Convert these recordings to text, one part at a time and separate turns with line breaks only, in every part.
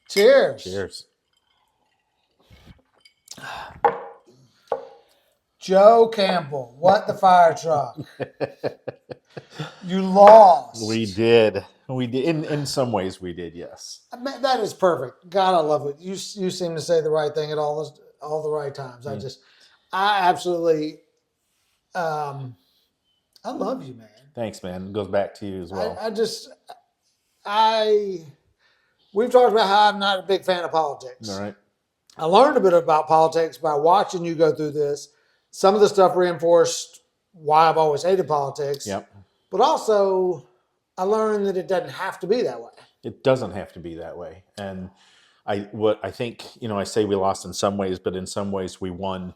Cheers.
Cheers.
Joe Campbell, what the fire truck? You lost.
We did. We did. In some ways, we did. Yes.
I mean, that is perfect. God, I love it. You seem to say the right thing at all the right times. I absolutely, um, I love you, man.
Thanks, man. It goes back to you as well.
I we've talked about how I'm not a big fan of politics.
All right.
I learned a bit about politics by watching you go through this. Some of the stuff reinforced why I've always hated politics.
Yep.
But also, I learned that it doesn't have to be that way.
It doesn't have to be that way. And I think, I say we lost in some ways, but in some ways we won.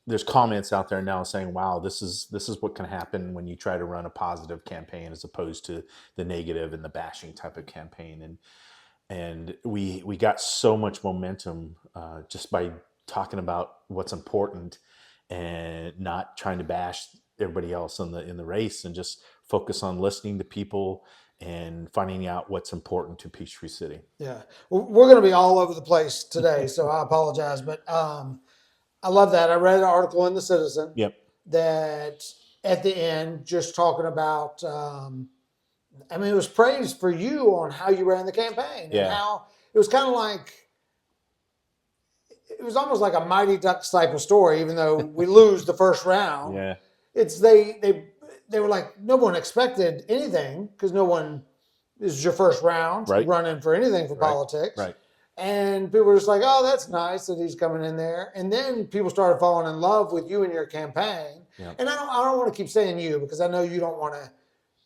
There's comments out there now saying, wow, this is what can happen when you try to run a positive campaign as opposed to the negative and the bashing type of campaign. And we got so much momentum just by talking about what's important and not trying to bash everybody else in the race, and just focus on listening to people and finding out what's important to Peachtree City.
Yeah, we're going to be all over the place today, so I apologize, but I love that. I read an article in the Citizen.
Yep.
That at the end, just talking about, it was praise for you on how you ran the campaign, and how it was kind of like, it was almost like a Mighty Ducks type of story, even though we lose the first round.
Yeah.
It's they were like, no one expected anything because no one, this is your first round running for anything for politics.
Right.
And people were just like, oh, that's nice that he's coming in there. And then people started falling in love with you and your campaign.
Yep.
And I don't want to keep saying you, because I know you don't want to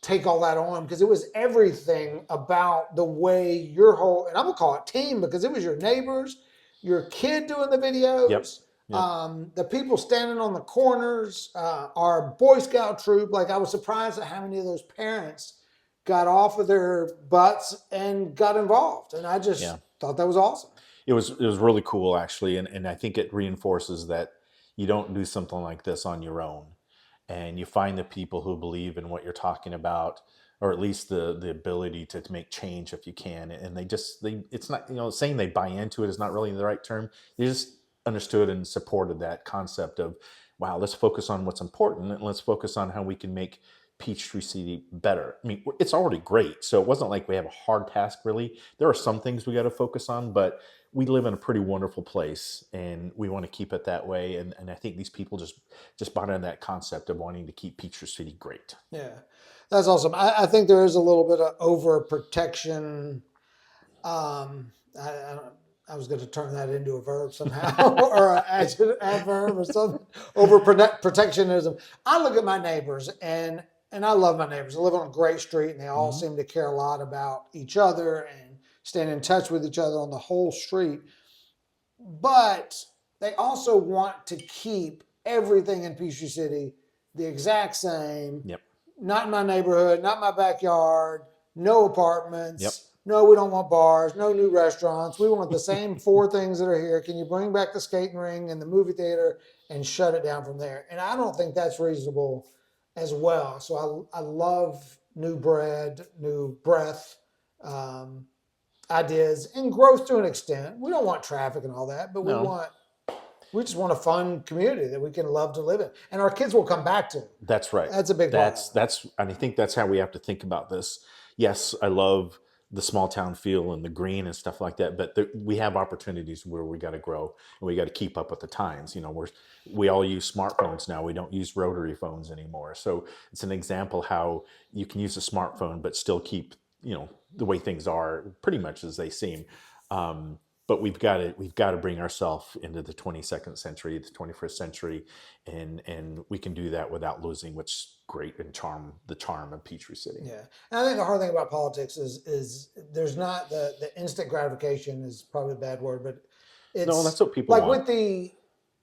take all that on, because it was everything about the way your whole, and I'm going to call it team, because it was your neighbors, your kid doing the videos.
Yep.
The people standing on the corners, our Boy Scout troop. Like, I was surprised at how many of those parents got off of their butts and got involved. And I just thought that was awesome.
It was really cool, actually. And I think it reinforces that you don't do something like this on your own. And you find the people who believe in what you're talking about, or at least the ability to make change if you can. And it's not, saying they buy into it is not really the right term. They just understood and supported that concept of, wow, let's focus on what's important, and let's focus on how we can make Peachtree City better. I mean, it's already great, so it wasn't like we have a hard task, really. There are some things we got to focus on, but we live in a pretty wonderful place, and we want to keep it that way. And I think these people just bought into that concept of wanting to keep Peachtree City great.
Yeah, that's awesome. I think there is a little bit of overprotection. I was going to turn that into a verb somehow, or an adverb or something. Protectionism. I look at my neighbors, and I love my neighbors. I live on a great street, and they all seem to care a lot about each other and staying in touch with each other on the whole street. But they also want to keep everything in Peachtree City the exact same.
Yep.
Not in my neighborhood, not my backyard, no apartments.
Yep.
No, we don't want bars, no new restaurants. We want the same 4 things that are here. Can you bring back the skating ring and the movie theater and shut it down from there? And I don't think that's reasonable as well. So I love new breath, ideas, and growth to an extent. We don't want traffic and all that, but we just want a fun community that we can love to live in, and our kids will come back to.
That's right.
That's a big part.
And I think that's how we have to think about this. Yes, I love the small town feel and the green and stuff like that, but we have opportunities where we got to grow, and we got to keep up with the times. We all use smartphones now. We don't use rotary phones anymore. So it's an example how you can use a smartphone but still keep the way things are pretty much as they seem. But we've got to bring ourselves into the 22nd century, the 21st century, and we can do that without losing what's great and the charm of Peachtree City.
Yeah, and I think the hard thing about politics is there's not the instant gratification is probably a bad word, but it's
no, that's what people want.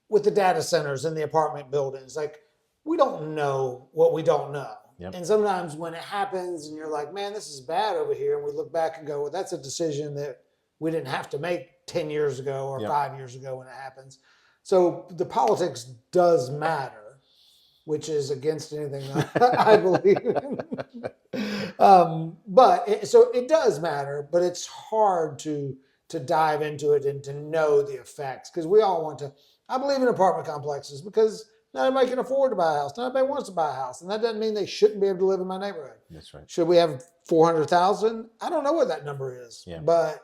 with the data centers and the apartment buildings. Like, we don't know what we don't know.
Yep.
And sometimes when it happens and you're like, man, this is bad over here, and we look back and go, well, that's a decision that we didn't have to make 10 years ago or 5 years ago when it happens. So the politics does matter, which is against anything I believe in. So it does matter, but it's hard to dive into it and to know the effects because we all want to. I believe in apartment complexes because not everybody can afford to buy a house. Not everybody wants to buy a house, and that doesn't mean they shouldn't be able to live in my neighborhood.
That's right.
Should we have 400,000? I don't know what that number is,
Yeah.
but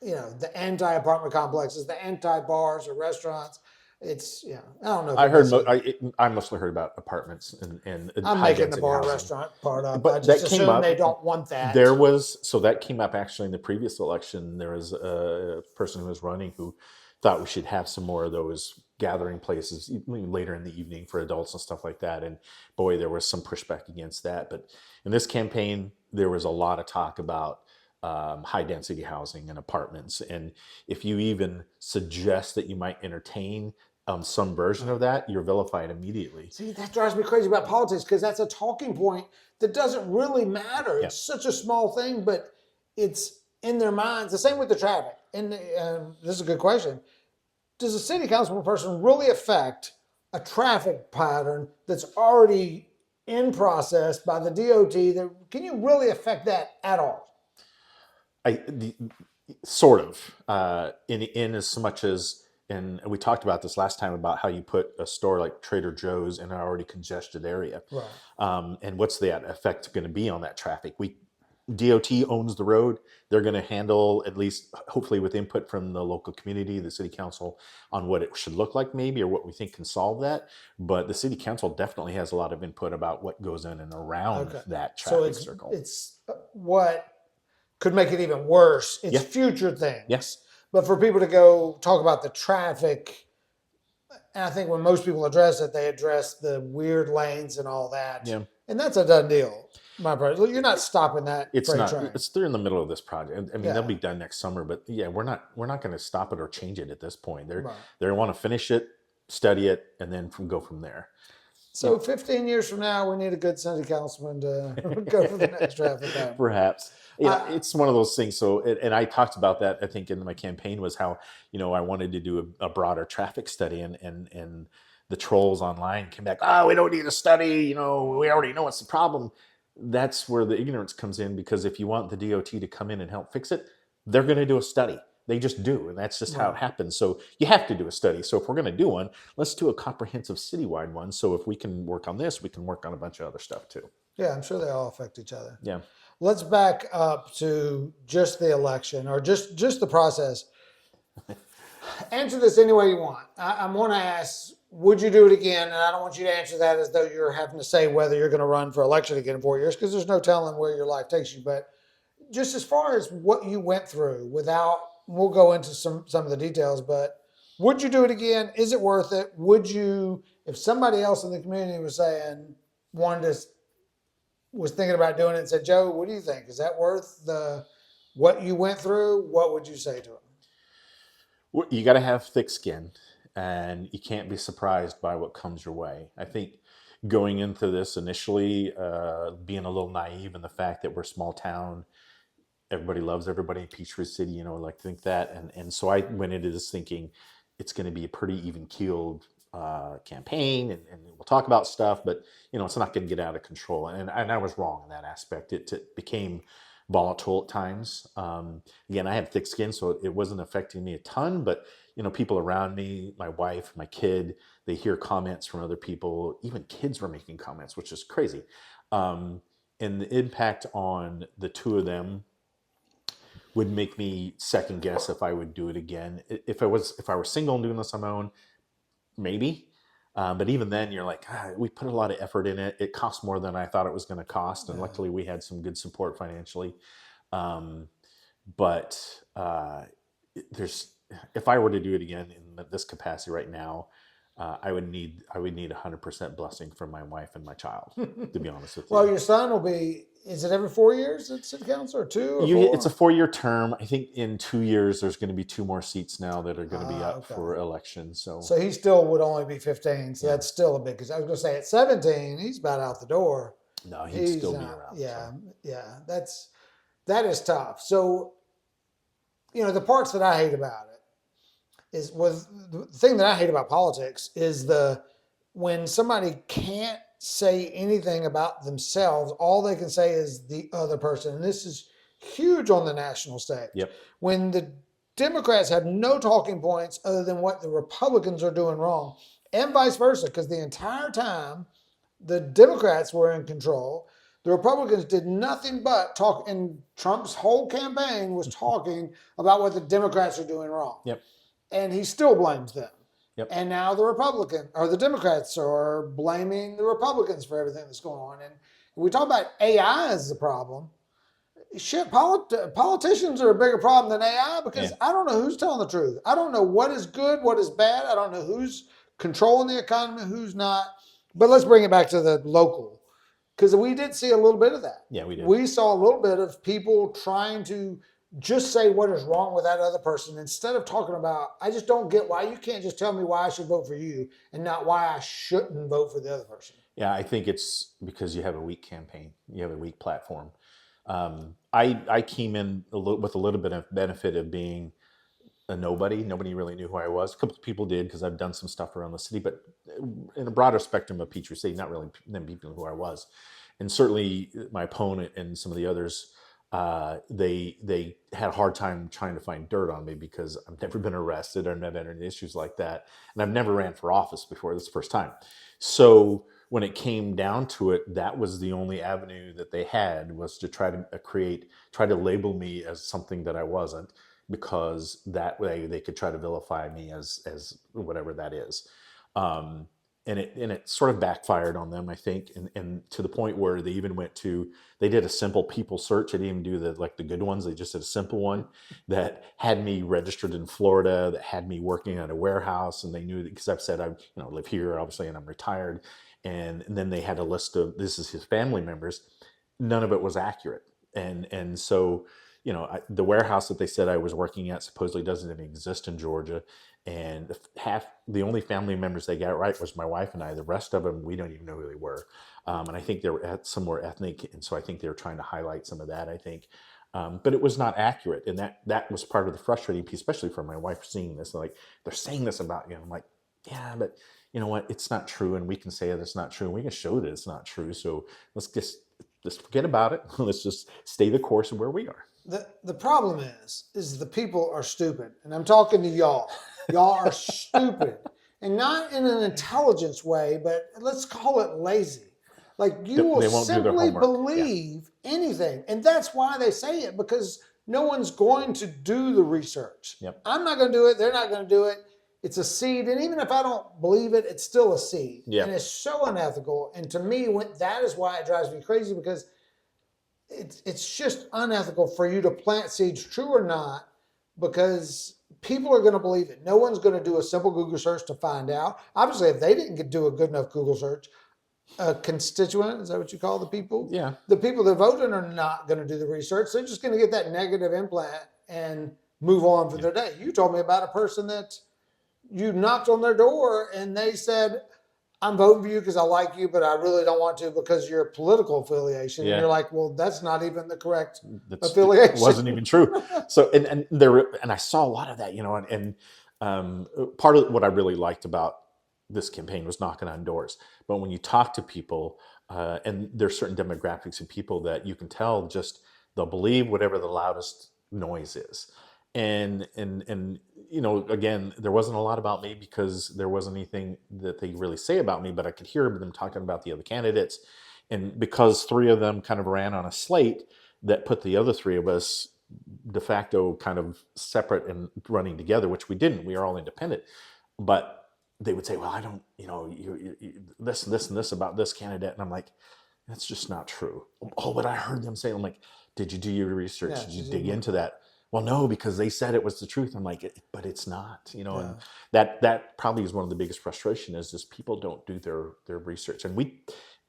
the anti-apartment complexes, the anti-bars or restaurants. It's I don't know. If
I heard.
necessarily-
I mostly heard about apartments and
I'm
high
making the
density
bar
housing.
restaurant part up. I
But
just
that came
assume
up.
they don't want that.
That came up actually in the previous election. There was a person who was running who thought we should have some more of those gathering places later in the evening for adults and stuff like that. And boy, there was some pushback against that. But in this campaign, there was a lot of talk about high density housing and apartments. And if you even suggest that you might entertain some version of that, you're vilified immediately.
See, that drives me crazy about politics because that's a talking point that doesn't really matter.
Yeah.
It's such a small thing, but it's in their minds. The same with the traffic. And this is a good question. Does a city council person really affect a traffic pattern that's already in process by the DOT? Can you really affect that at all?
Sort of, in as much as, and we talked about this last time about how you put a store like Trader Joe's in an already congested area,
right?
And what's that effect going to be on that traffic? DOT owns the road. They're going to handle, at least hopefully with input from the local community, the city council, on what it should look like maybe, or what we think can solve that. But the city council definitely has a lot of input about what goes in and around that traffic circle.
It's what could make it even worse. It's
Yeah.
future things.
Yes.
But for people to go talk about the traffic, and I think when most people address it, they address the weird lanes and all that.
Yeah.
And that's a done deal. You're not stopping that.
It's not.
Train.
They're in the middle of this project. I mean,
Yeah.
they'll be done next summer. But yeah, we're not going to stop it or change it at this point. They
Right.
want to finish it, study it, and then go from there.
So 15 years from now, we need a good city councilman to go for the next traffic time.
Perhaps. It's one of those things. So, and I talked about that, I think, in my campaign, was how, I wanted to do a broader traffic study, and the trolls online came back, we don't need a study. We already know what's the problem. That's where the ignorance comes in, because if you want the DOT to come in and help fix it, they're going to do a study. They just do, and that's just how it happens. So you have to do a study. So if we're going to do one, let's do a comprehensive citywide one. So if we can work on this, we can work on a bunch of other stuff too.
Yeah, I'm sure they all affect each other.
Yeah.
Let's back up to just the election, or just the process. Answer this any way you want. I want to ask, would you do it again? And I don't want you to answer that as though you're having to say whether you're going to run for election again in 4 years, because there's no telling where your life takes you. But just as far as what you went through, we'll go into some of the details, but would you do it again? Is it worth it? Would you, if somebody else in the community was saying, was thinking about doing it and said, Joe, what do you think? Is that worth what you went through? What would you say to them?
Well, you got to have thick skin, and you can't be surprised by what comes your way. I think going into this initially, being a little naive in the fact that we're a small town, everybody loves everybody in Peachtree City, like to think that. And so I went into this thinking it's going to be a pretty even-keeled campaign, and we'll talk about stuff, but it's not going to get out of control. And I was wrong in that aspect. It became volatile at times. Again, I had thick skin, so it wasn't affecting me a ton, but people around me, my wife, my kid, they hear comments from other people. Even kids were making comments, which is crazy. And the impact on the two of them would make me second guess if I would do it again. If I were single and doing this on my own, maybe. But even then, you're like, we put a lot of effort in it. It cost more than I thought it was going to cost, and luckily we had some good support financially. But if I were to do it again in this capacity right now, I would need 100% blessing from my wife and my child, to be honest with you.
Well, your son will be. Is it every 4 years at city council, or 2 or 4?
It's a 4-year term. I think in 2 years there's going to be 2 more seats now that are going to be up for election. So
he still would only be 15. So that's still a big. Because I was going to say at 17 he's about out the door.
No, he'd still be around.
Yeah, so. Yeah. That is tough. So the parts that I hate about it the thing that I hate about politics is when somebody can't say anything about themselves. All they can say is the other person. And this is huge on the national stage.
Yep.
When the Democrats have no talking points other than what the Republicans are doing wrong, and vice versa, because the entire time the Democrats were in control, the Republicans did nothing but talk, and Trump's whole campaign was talking about what the Democrats are doing wrong.
Yep.
And he still blames them.
Yep.
And now the Democrats are blaming the Republicans for everything that's going on. And we talk about AI as the problem. Shit, politicians are a bigger problem than AI because I don't know who's telling the truth. I don't know what is good, what is bad. I don't know who's controlling the economy, who's not. But let's bring it back to the local, because we did see a little bit of that.
Yeah, we did.
We saw a little bit of people trying to just say what is wrong with that other person instead of talking about, I just don't get why you can't just tell me why I should vote for you and not why I shouldn't vote for the other person.
Yeah, I think it's because you have a weak campaign, you have a weak platform. I came in with a little bit of benefit of being a nobody. Nobody really knew who I was. A couple of people did because I've done some stuff around the city, but in a broader spectrum of Peachtree City, not really them people knew who I was. And certainly my opponent and some of the others, they had a hard time trying to find dirt on me because I've never been arrested or never had any issues like that. And I've never ran for office before. This is the first time. So when it came down to it, that was the only avenue that they had, was to try to label me as something that I wasn't, because that way they could try to vilify me as whatever that is. And it sort of backfired on them, I think, and to the point where they did a simple people search. They didn't even do the good ones. They just did a simple one that had me registered in Florida, that had me working at a warehouse, and they knew, because I've said I live here, obviously, and I'm retired. And then they had a list of, this is his family members. None of it was accurate. And so, the warehouse that they said I was working at supposedly doesn't even exist in Georgia. And the only family members they got right was my wife and I. The rest of them, we don't even know who they were. And I think they were somewhere ethnic. And so I think they were trying to highlight some of that, I think. But it was not accurate. And that was part of the frustrating piece, especially for my wife seeing this. Like, they're saying this about you. I'm like, yeah, but you know what? It's not true. And we can say that it's not true. And we can show that it's not true. So let's just forget about it. Let's just stay the course of where we are.
The problem is the people are stupid. And I'm talking to y'all. Y'all are stupid. And not in an intelligence way, but let's call it lazy. Like, you will simply believe anything. And that's why they say it, because no one's going to do the research.
Yep.
I'm not going to do it. They're not going to do it. It's a seed. And even if I don't believe it, it's still a seed.
Yep.
And it's so unethical. And to me, that is why it drives me crazy, because it's just unethical for you to plant seeds, true or not, because people are going to believe it. No one's going to do a simple Google search to find out. Obviously, if they didn't do a good enough Google search, a constituent, is that what you call the people?
Yeah.
The people that voted are not going to do the research. They're just going to get that negative implant and move on for their day. You told me about a person that you knocked on their door and they said, I'm voting for you because I like you, but I really don't want to because your political affiliation.
Yeah.
And you're like, well, that's not even the correct affiliation.
It wasn't even true. So, and I saw a lot of that, and part of what I really liked about this campaign was knocking on doors. But when you talk to people, and there's certain demographics of people that you can tell just they'll believe whatever the loudest noise is. And again, there wasn't a lot about me because there wasn't anything that they really say about me, but I could hear them talking about the other candidates. And because three of them kind of ran on a slate that put the other three of us de facto kind of separate and running together, which we didn't. We are all independent. But they would say, well, I don't, you this and this and this about this candidate. And I'm like, that's just not true. Oh, but I heard them say, I'm like, did you do your research?
Yeah,
did you dig into that? Well, no, because they said it was the truth. I'm like, but it's not,
Yeah.
And that probably is one of the biggest frustration is people don't do their research. And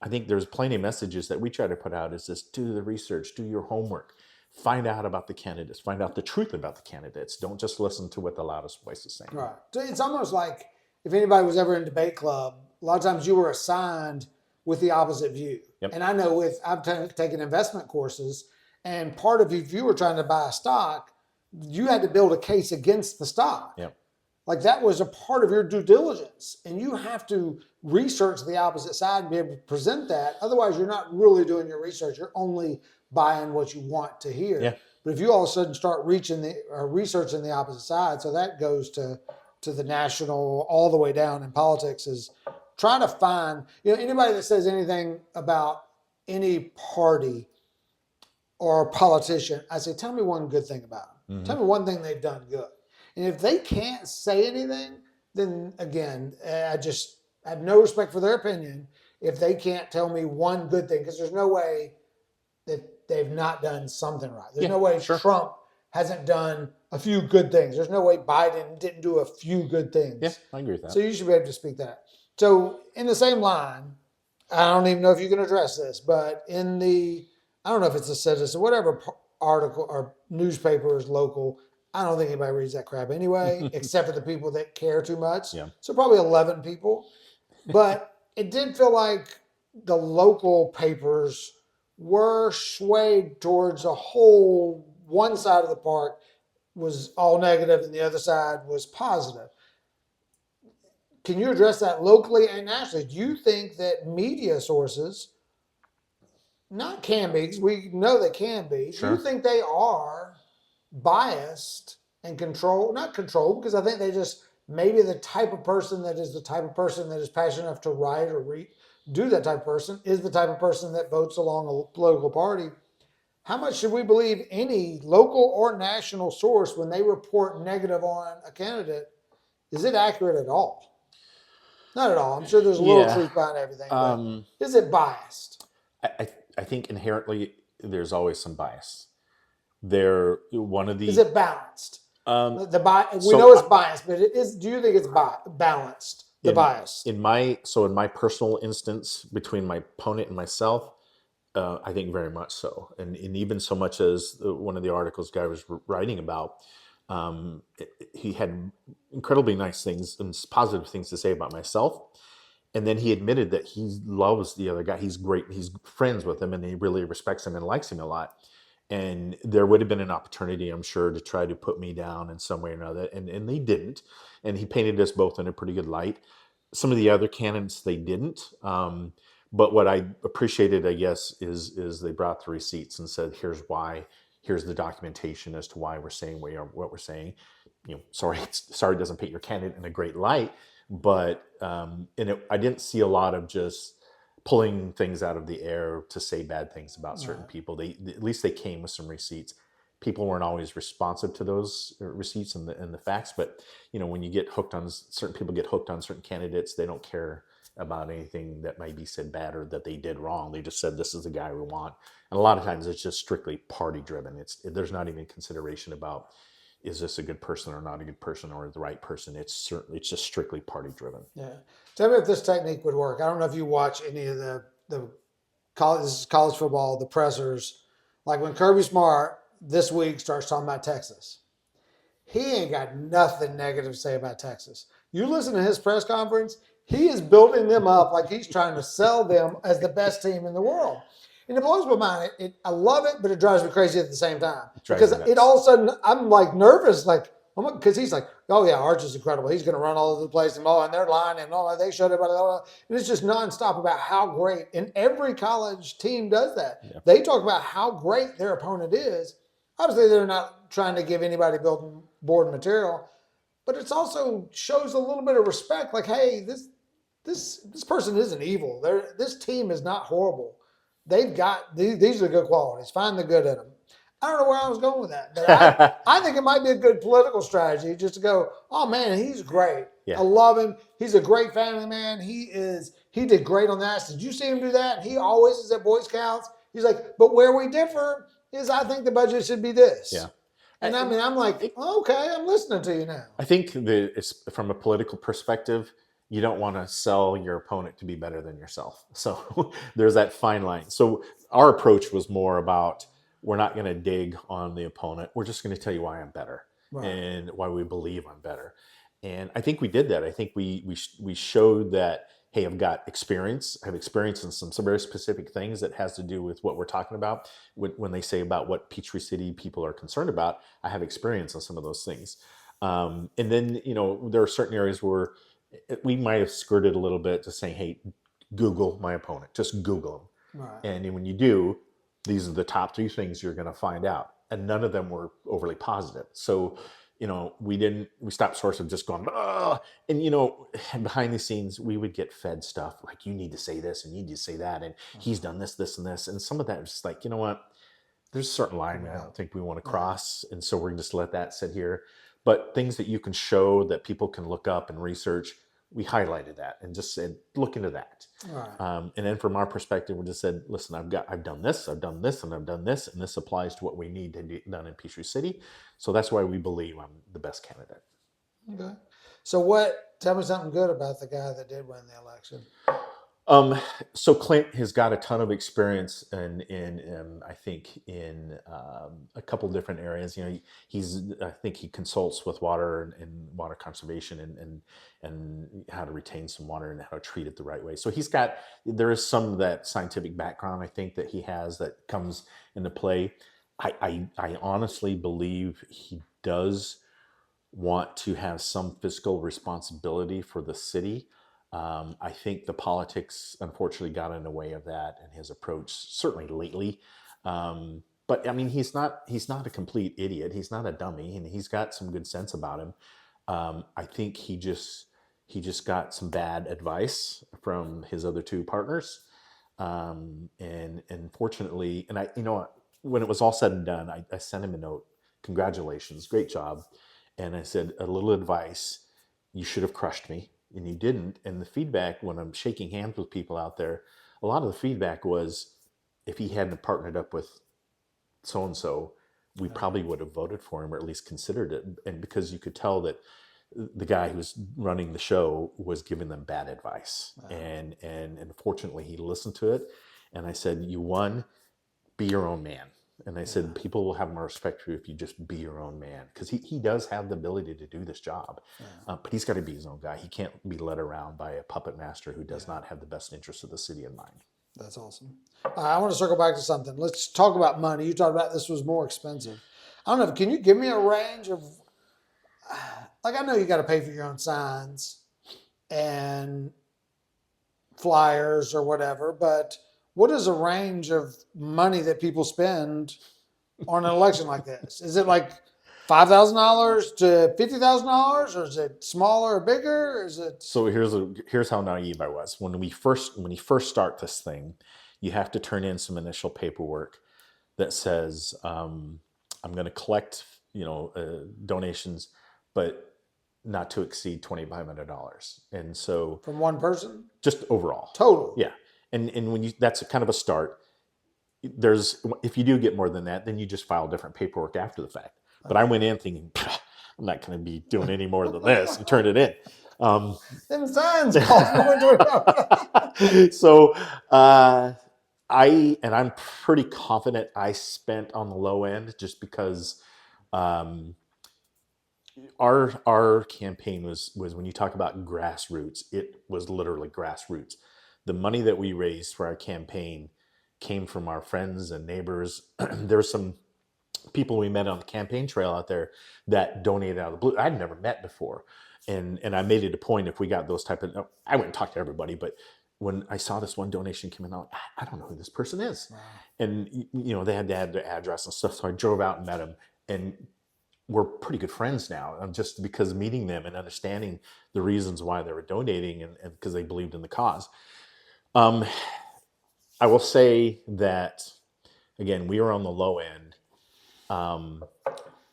I think there's plenty of messages that we try to put out is this: do the research, do your homework, find out about the candidates, find out the truth about the candidates. Don't just listen to what the loudest voice is saying.
Right. It's almost like if anybody was ever in debate club, a lot of times you were assigned with the opposite view.
Yep.
And I know I've taken investment courses, and part of if you were trying to buy a stock, you had to build a case against the stock.
Yep.
Like that was a part of your due diligence, and you have to research the opposite side and be able to present that. Otherwise, you're not really doing your research. You're only buying what you want to hear.
Yeah.
But if you all of a sudden start researching the opposite side, so that goes to the national, all the way down in politics, is trying to find, anybody that says anything about any party or politician, I say, tell me one good thing about them.
Mm-hmm.
Tell me one thing they've done good. And if they can't say anything, then again, I have no respect for their opinion if they can't tell me one good thing, because there's no way that they've not done something right. There's no way Trump hasn't done a few good things. There's no way Biden didn't do a few good things.
Yeah, I agree with that.
So you should be able to speak that. So in the same line, I don't even know if you can address this, but I don't know if it's a Citizen, whatever article or newspaper is local, I don't think anybody reads that crap anyway, except for the people that care too much.
Yeah.
So probably 11 people. But it did feel like the local papers were swayed towards one side of the park was all negative and the other side was positive. Can you address that locally and nationally? Do you think that media sources, not can be, because we know they can be, do you think they are biased and not controlled, because I think they just, maybe the type of person that is passionate enough to write or do that type of person is the type of person that votes along a political party. How much should we believe any local or national source when they report negative on a candidate? Is it accurate at all? Not at all. I'm sure there's a little truth behind everything, but is it biased?
I think inherently there's always some bias. Is
it balanced? We know it's biased, but do you think it's balanced? Bias.
In my personal instance, between my opponent and myself, I think very much so, and even so much as one of the articles guy was writing about, he had incredibly nice things and positive things to say about myself, and then he admitted that he loves the other guy. He's great. He's friends with him, and he really respects him and likes him a lot. And there would have been an opportunity, I'm sure, to try to put me down in some way or another, and they didn't. And he painted us both in a pretty good light. Some of the other candidates, they didn't. But what I appreciated, I guess, is they brought the receipts and said, "Here's why. Here's the documentation as to why we're saying what we're saying." Sorry, it doesn't paint your candidate in a great light, but I didn't see a lot of just pulling things out of the air to say bad things about certain people. At least they came with some receipts. People weren't always responsive to those receipts and the facts, but when you get hooked on certain people, get hooked on certain candidates, they don't care about anything that might be said bad or that they did wrong. They just said, this is the guy we want. And a lot of times it's just strictly party driven. There's not even consideration about, is this a good person or not a good person or the right person? It's just strictly party driven.
Yeah. Tell me if this technique would work. I don't know if you watch any of the college football, the pressers. Like when Kirby Smart this week starts talking about Texas, he ain't got nothing negative to say about Texas. You listen to his press conference, he is building them up like he's trying to sell them as the best team in the world. And it blows my mind. I love it, but it drives me crazy at the same time. Because it all of a sudden, I'm like nervous, because he's like, oh yeah, Arch is incredible. He's going to run all over the place and they're lying and they showed everybody. And it's just nonstop about how great. And every college team does that. Yeah. They talk about how great their opponent is. Obviously, they're not trying to give anybody building board material, but it also shows a little bit of respect. Like, hey, this person isn't evil. This team is not horrible. They've got these are good qualities. Find the good in them. I don't know where I was going with that, but I think it might be a good political strategy just to go, oh man, he's great. Yeah. I love him. He's a great family man. He did great on that. Did you see him do that? And he always is at Boy Scouts. He's like, but where we differ is I think the budget should be this.
Yeah.
And I'm like, okay, I'm listening to you now.
I think from a political perspective, you don't want to sell your opponent to be better than yourself. So there's that fine line. So our approach was more about, we're not going to dig on the opponent. We're just going to tell you why I'm better and why we believe I'm better. And I think we did that. I think we showed that, hey, I've got experience. I have experience in some very specific things that has to do with what we're talking about. When they say about what Peachtree City people are concerned about, I have experience in some of those things. And then, there are certain areas where we might have skirted a little bit to say, hey, Google my opponent, just Google them.
Right.
And when you do, these are the top 3 things you're going to find out. And none of them were overly positive. So, we stopped short of just going, oh, and, behind the scenes, we would get fed stuff like, you need to say this and you need to say that. And he's done this, this, and this. And some of that was just like, you know what? There's a certain line I don't think we want to cross. And so we're going to just let that sit here. But things that you can show that people can look up and research, we highlighted that and just said, look into that.
Right.
And then from our perspective, we just said, listen, I've done this, and I've done this, and this applies to what we need to be done in Peachtree City. So that's why we believe I'm the best candidate.
Okay. So tell me something good about the guy that did win the election.
So Clint has got a ton of experience in I think in a couple different areas. I think he consults with water and water conservation and how to retain some water and how to treat it the right way. So there is some of that scientific background I think that he has that comes into play. I honestly believe he does want to have some fiscal responsibility for the city. I think the politics unfortunately got in the way of that and his approach, certainly lately. But I mean, he's not a complete idiot. He's not a dummy, and he's got some good sense about him. I think he just got some bad advice from his other 2 partners, and fortunately, and when it was all said and done, I sent him a note, congratulations, great job, and I said, a little advice, you should have crushed me. And you didn't. And the feedback when I'm shaking hands with people out there, a lot of the feedback was, if he hadn't partnered up with so and so, we probably would have voted for him or at least considered it. And because you could tell that the guy who was running the show was giving them bad advice, and fortunately he listened to it. And I said, you won, be your own man. And I said, people will have more respect for you if you just be your own man. Because he does have the ability to do this job. But he's got to be his own guy. He can't be led around by a puppet master who does not have the best interests of the city in mind.
That's awesome. I want to circle back to something. Let's talk about money. You talked about this was more expensive. I don't know. Can you give me a range of, like, I know you got to pay for your own signs and flyers or whatever, but what is a range of money that people spend on an election like this? Is it like $5,000 to $50,000, or is it smaller or bigger? Or is it?
So here's how naive I was when you first start this thing. You have to turn in some initial paperwork that says, I'm going to collect donations, but not to exceed $2,500. And so
From one person?
Just overall.
Total.
Yeah. And that's kind of a start. If you do get more than that, then you just file different paperwork after the fact. But I went in thinking, I'm not going to be doing any more than this, and turned it in.
Them signs cost more.
So I'm pretty confident I spent on the low end, just because our campaign was when you talk about grassroots, it was literally grassroots. The money that we raised for our campaign came from our friends and neighbors. There were some people we met on the campaign trail out there that donated out of the blue. I'd never met before. And I made it a point, if we got those type of, I wouldn't talk to everybody, but when I saw this one donation come in, I don't know who this person is. Wow. And, they had to add their address and stuff. So I drove out and met them, and we're pretty good friends now, just because meeting them and understanding the reasons why they were donating and because they believed in the cause. I will say that, again, we were on the low end.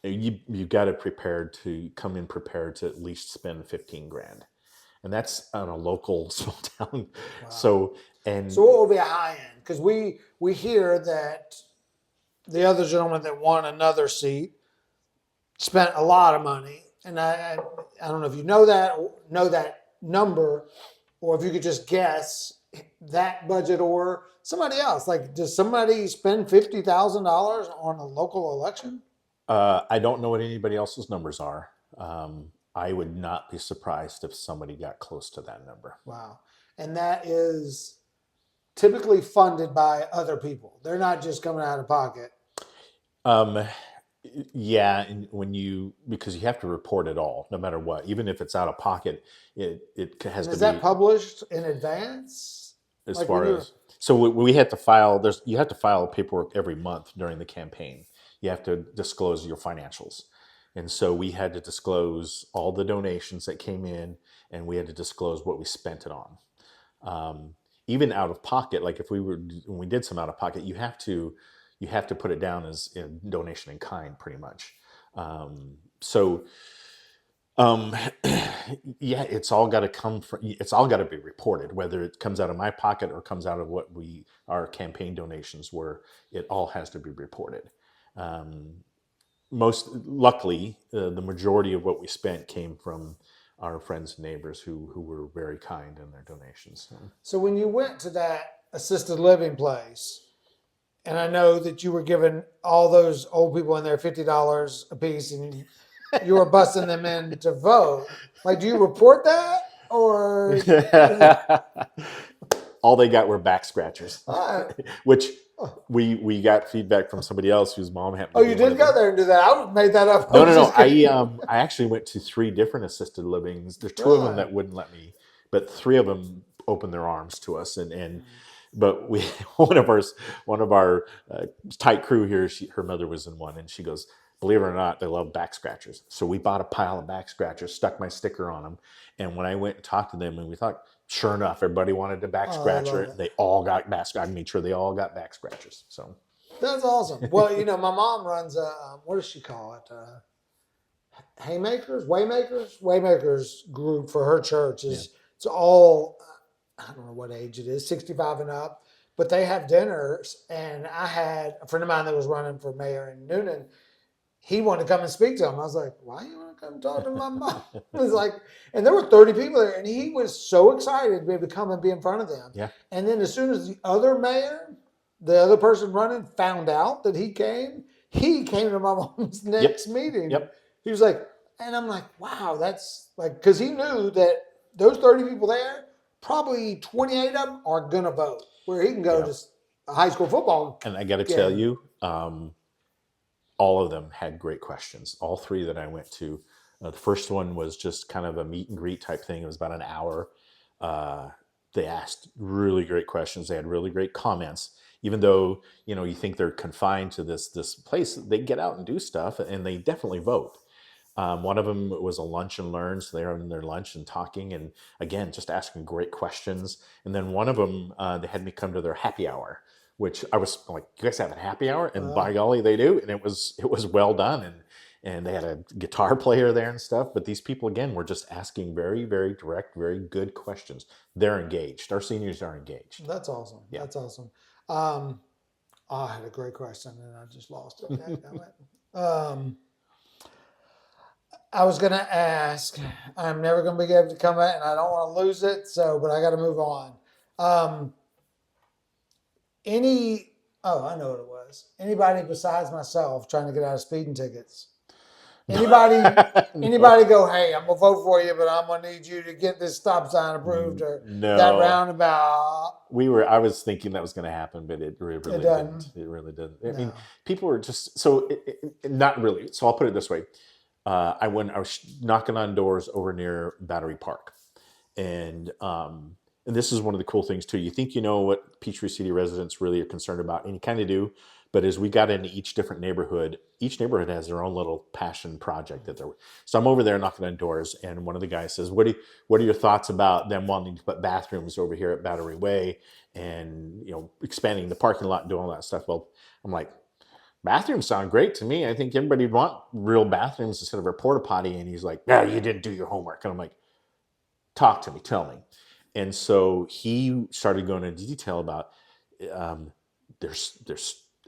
You've got to come in prepared to at least spend 15 grand. And that's on a local small town. Wow. So what
will be a high end? Because we hear that the other gentleman that won another seat spent a lot of money. And I don't know if you know that number, or if you could just guess that budget, or somebody else. Like, does somebody spend $50,000 on a local election?
I don't know what anybody else's numbers are. I would not be surprised if somebody got close to that number.
Wow. And that is typically funded by other people. They're not just coming out of pocket.
Yeah, and because you have to report it all, no matter what, even if it's out of pocket, it has
And
to
is that
be
published in advance?
as
Like when
far
you're,
as so we had to file. You have to file paperwork every month during the campaign. You have to disclose your financials, and so we had to disclose all the donations that came in, and we had to disclose what we spent it on. um, Even out of pocket, like if when we did some out of pocket, you have to put it down as a donation in kind, pretty much. So yeah, it's all got to be reported, whether it comes out of my pocket or comes out of what our campaign donations were. It all has to be reported. um, Most luckily, the majority of what we spent came from our friends and neighbors who were very kind in their donations.
so when you went to that assisted living place, and I know that you were giving all those old people in there $50 a piece, and you were busting them in to vote. Like, do you report that, or
All they got were back scratchers,
uh,
which we got feedback from somebody else whose mom happened
oh,
to be
you
one
did
of
go
the.
there and do that? I would have made that up. I
No, no,
was
no.
just kidding.
I actually went to three different assisted livings. There's two of them
Really?
that wouldn't let me, but three of them opened their arms to us. And but we one of our tight crew here. Her mother was in one, and she goes, believe it or not, they love back scratchers. So we bought a pile of back scratchers, stuck my sticker on them, and when I went and talked to them, and we thought, sure enough, everybody wanted a back
Oh, I
scratcher.
love it.
They all got back. I made sure they all got back scratchers. So
That's awesome. Well, my mom runs a what does she call it? Waymakers group for her church
yeah,
is it's all I don't know what age it is, 65 and up, but they have dinners. And I had a friend of mine that was running for mayor in Noonan. He wanted to come and speak to him. I was like, why you want to come talk to my mom? It was like, and there were 30 people there, and he was so excited to be able to come and be in front of them.
yeah,
And then as soon as the other mayor, the other person running, found out that he came to my mom's
yep,
next meeting.
yep,
He was like, and I'm like, wow, that's like, because he knew that those 30 people there, probably 28 of them are going to vote, where he can go
yeah.
to a high school football
And I got to tell
game.
you, all of them had great questions. All three that I went to. The first one was just kind of a meet and greet type thing. It was about an hour. Uh, they asked really great questions. They had really great comments. Even though you think they're confined to this place, they get out and do stuff, and they definitely vote. One of them was a lunch and learn, so they were having their lunch and talking, and again, just asking great questions. And then one of them, they had me come to their happy hour, which I was like, "You guys have a happy hour?" And by golly, they do, and it was well done, and they had a guitar player there and stuff. But these people again were just asking very, very direct, very good questions. They're engaged. Our seniors are engaged.
That's awesome.
Yeah.
That's awesome. Um, oh, I had a great question and I just lost it. I was going to ask, I'm never going to be able to come back and I don't want to lose it. So, but I got to move on. Um, any, oh, I know what it was. Anybody besides myself trying to get out of speeding tickets? Anybody,
No,
anybody go, hey, I'm going to vote for you, but I'm going to need you to get this stop sign approved or that
no.
roundabout.
I was thinking that was going to happen, but it really
It
didn't.
doesn't.
It really didn't. I mean,
No.
people were just so not really. So I'll put it this way: I was knocking on doors over near Battery Park, and this is one of the cool things too. You think you know what Peachtree City residents really are concerned about, and you kind of do. But as we got into each neighborhood has their own little passion project that they're. So I'm over there knocking on doors, and one of the guys says, what are your thoughts about them wanting to put bathrooms over here at Battery Way, and expanding the parking lot and doing all that stuff?" Well, I'm like, bathrooms sound great to me. I think everybody would want real bathrooms instead of a porta potty. And he's like, "No, you didn't do your homework." And I'm like, "Talk to me, tell me." And so he started going into detail about um, there's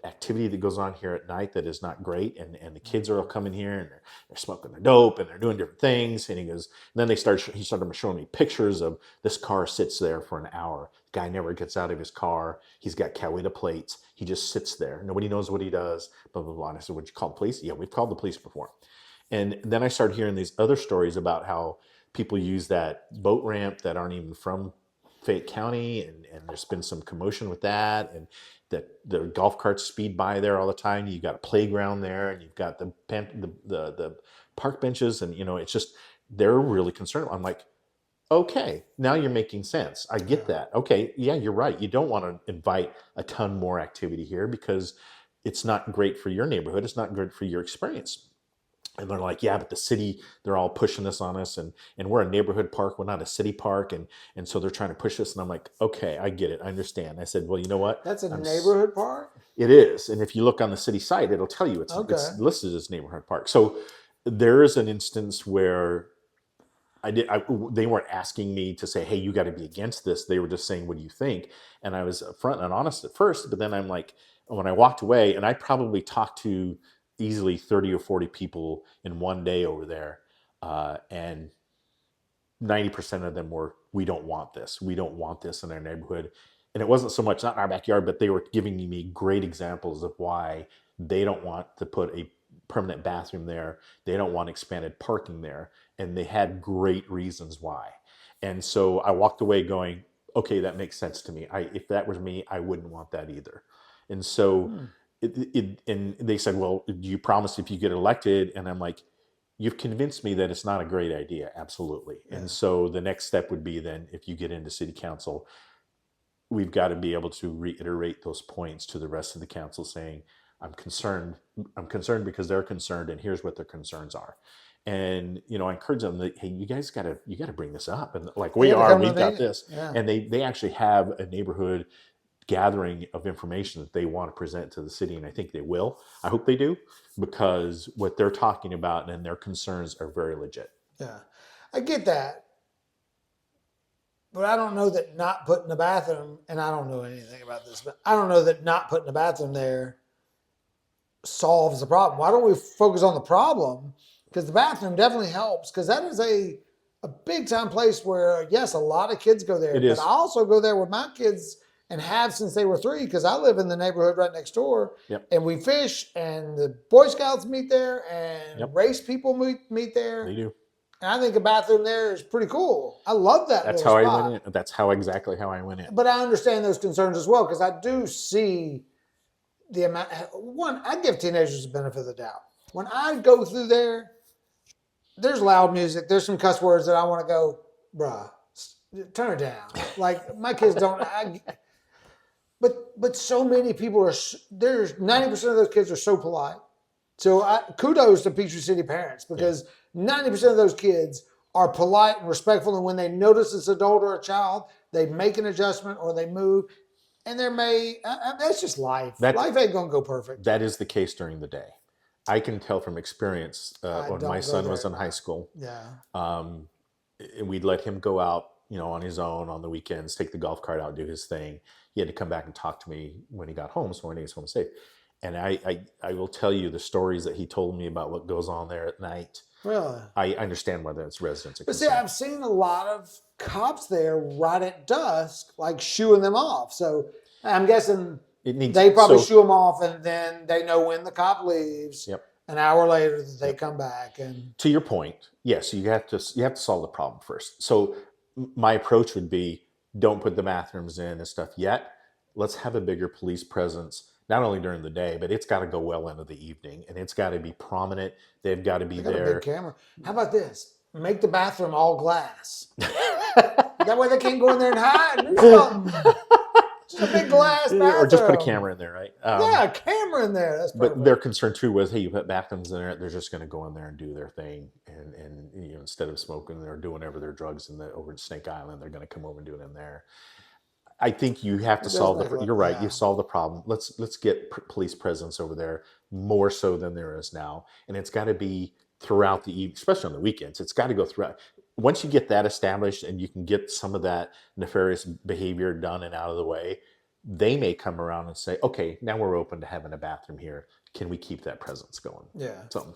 activity that goes on here at night that is not great, and the kids are all coming here, and they're smoking the dope, and they're doing different things. And he goes, and then he started showing me pictures of this car sits there for an hour. The guy never gets out of his car. He's got Coweta plates. He just sits there. Nobody knows what he does. Blah blah blah. And I said, "Would you call the police?" "Yeah, we've called the police before." And then I started hearing these other stories about how people use that boat ramp that aren't even from Fayette County, and there's been some commotion with that, and that the golf carts speed by there all the time. You've got a playground there, and you've got the park benches, and it's just they're really concerned. I'm like, okay, now you're making sense. I get
Yeah.
that. Okay, yeah, you're right. You don't want to invite a ton more activity here because it's not great for your neighborhood. It's not good for your experience. And they're like, yeah, but the city, they're all pushing this on us, and we're a neighborhood park, we're not a city park, and so they're trying to push us. And I'm like, okay, I get it, I understand. I said, well, you know what?
That's a neighborhood park?
It is, and if you look on the city site, it'll tell you it's
Okay.
listed as neighborhood park. So there is an instance where they weren't asking me to say, hey, you got to be against this. They were just saying, what do you think? And I was upfront and honest at first, but then I'm like, when I walked away, and I probably talked to easily 30 or 40 people in one day over there, and 90% of them were, we don't want this. We don't want this in our neighborhood. And it wasn't so much not in our backyard, but they were giving me great examples of why they don't want to put a permanent bathroom there. They don't want expanded parking there. And they had great reasons why. And so I walked away going, okay, that makes sense to me. If that was me, I wouldn't want that either. And so and they said, well, do you promise if you get elected? And I'm like, you've convinced me that it's not a great idea. Absolutely.
Yeah.
And so the next step would be then, if you get into city council, we've got to be able to reiterate those points to the rest of the council saying, I'm concerned because they're concerned, and here's what their concerns are. And I encourage them that, hey, you guys gotta bring this up, and like we've got this.
Yeah.
And they actually have a neighborhood gathering of information that they want to present to the city, and I think they will. I hope they do, because what they're talking about and their concerns are very legit.
Yeah, I get that, but I don't know that not putting the bathroom, and I don't know anything about this, but I don't know that not putting the bathroom there solves the problem. Why don't we focus on the problem? Because the bathroom definitely helps, because that is a big time place where, yes, a lot of kids go there.
It is.
But I also go there with my kids and have since they were 3, because I live in the neighborhood right next door.
Yep.
And we fish, and the Boy Scouts meet there, and
Yep.
race people meet there.
They do.
And I think a bathroom there is pretty cool. I love that.
That's
little
how
spot.
I went in. That's exactly how I went in.
But I understand those concerns as well, because I do see the amount. One, I give teenagers the benefit of the doubt. When I go through there, there's loud music. There's some cuss words that I want to go, bruh, turn it down. Like, my kids don't. But so many people are. There's 90% of those kids are so polite. So kudos to Peachtree City parents, because 90% of those kids are polite and respectful, and when they notice it's an adult or a child, they make an adjustment or they move. And that's just life. Life ain't gonna go perfect.
That is the case during the day. I can tell from experience when my son was in high school.
Yeah.
We'd let him go out, on his own on the weekends, take the golf cart out, do his thing. He had to come back and talk to me when he got home, so when he was home safe. And I will tell you the stories that he told me about what goes on there at night.
Really?
I understand why that's residents are
But see,
concerned.
I've seen a lot of cops there right at dusk, like shooing them off. So I'm guessing they probably shoo them off, and then they know when the cop leaves.
Yep.
An hour later that they come back. And
to your point, yes, you have to solve the problem first. So my approach would be, don't put the bathrooms in and stuff yet. Let's have a bigger police presence, not only during the day, but it's got to go well into the evening, and it's got to be prominent. They've got to be there.
A big camera. How about this? Make the bathroom all glass. That way they can't go in there and hide. Do something. Just a big glass bathroom.
Or just put a camera in there, right?
Yeah, a camera in there. That's perfect.
But their concern too was, hey, you put bathrooms in there, they're just going to go in there and do their thing, and instead of smoking or doing whatever their drugs over at Snake Island, they're going to come over and do it in there. I think you have to solve you're right. You solve the problem. Let's get police presence over there more so than there is now, and it's got to be throughout the evening, especially on the weekends. It's got to go throughout. Once you get that established and you can get some of that nefarious behavior done and out of the way, they may come around and say, okay, now we're open to having a bathroom here. Can we keep that presence going?
Yeah.
Something.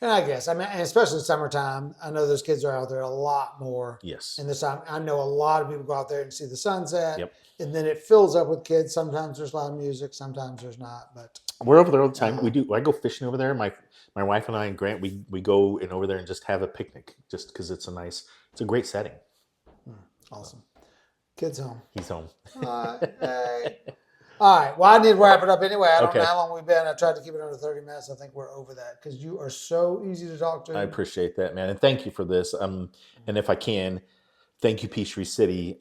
And I guess, and especially summertime, I know those kids are out there a lot more.
Yes.
In this time, I know a lot of people go out there and see the sunset.
Yep.
And then it fills up with kids. Sometimes there's loud music, sometimes there's not. But
we're over there all the time. I go fishing over there. My wife and I and Grant, we go over there and just have a picnic, just because it's a great setting.
Awesome. Kid's home.
He's home.
Hey. All right. Well, I need to wrap it up anyway. I don't know
Okay.
how long we've been. I tried to keep it under 30 minutes. I think we're over that because you are so easy to talk to.
I appreciate that, man. And thank you for this. And if I can, thank you, Peachtree City.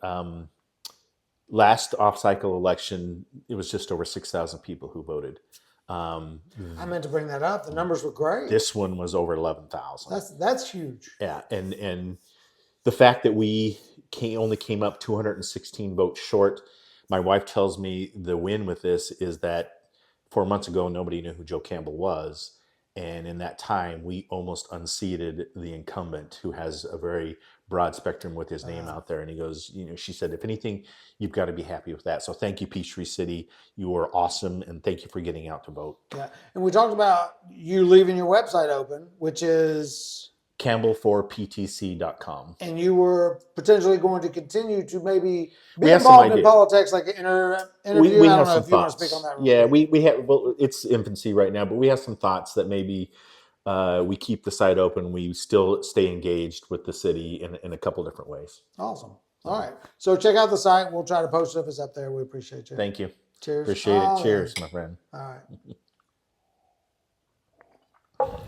Last off-cycle election, it was just over 6,000 people who voted.
I meant to bring that up. The numbers were great.
This one was over 11,000.
That's huge.
Yeah, and the fact that we only came up 216 votes short, my wife tells me the win with this is that 4 months ago, nobody knew who Joe Campbell was. And in that time, we almost unseated the incumbent who has a very broad spectrum with his name out there. And he goes, she said, if anything, you've got to be happy with that. So thank you, Peachtree City. You are awesome. And thank you for getting out to vote.
Yeah. And we talked about you leaving your website open, which is
campbell4ptc.com.
And you were potentially going to continue to maybe be involved in politics, like an interview.
We
I
have
don't know
some
if you want
thoughts.
to speak on that.
Yeah, we have. Well, it's infancy right now, but we have some thoughts that maybe we keep the site open. We still stay engaged with the city in a couple different ways.
Awesome. All right. So check out the site. We'll try to post it if it's up there. We appreciate you.
Thank you.
Cheers.
Appreciate it. Cheers, my friend.
All right.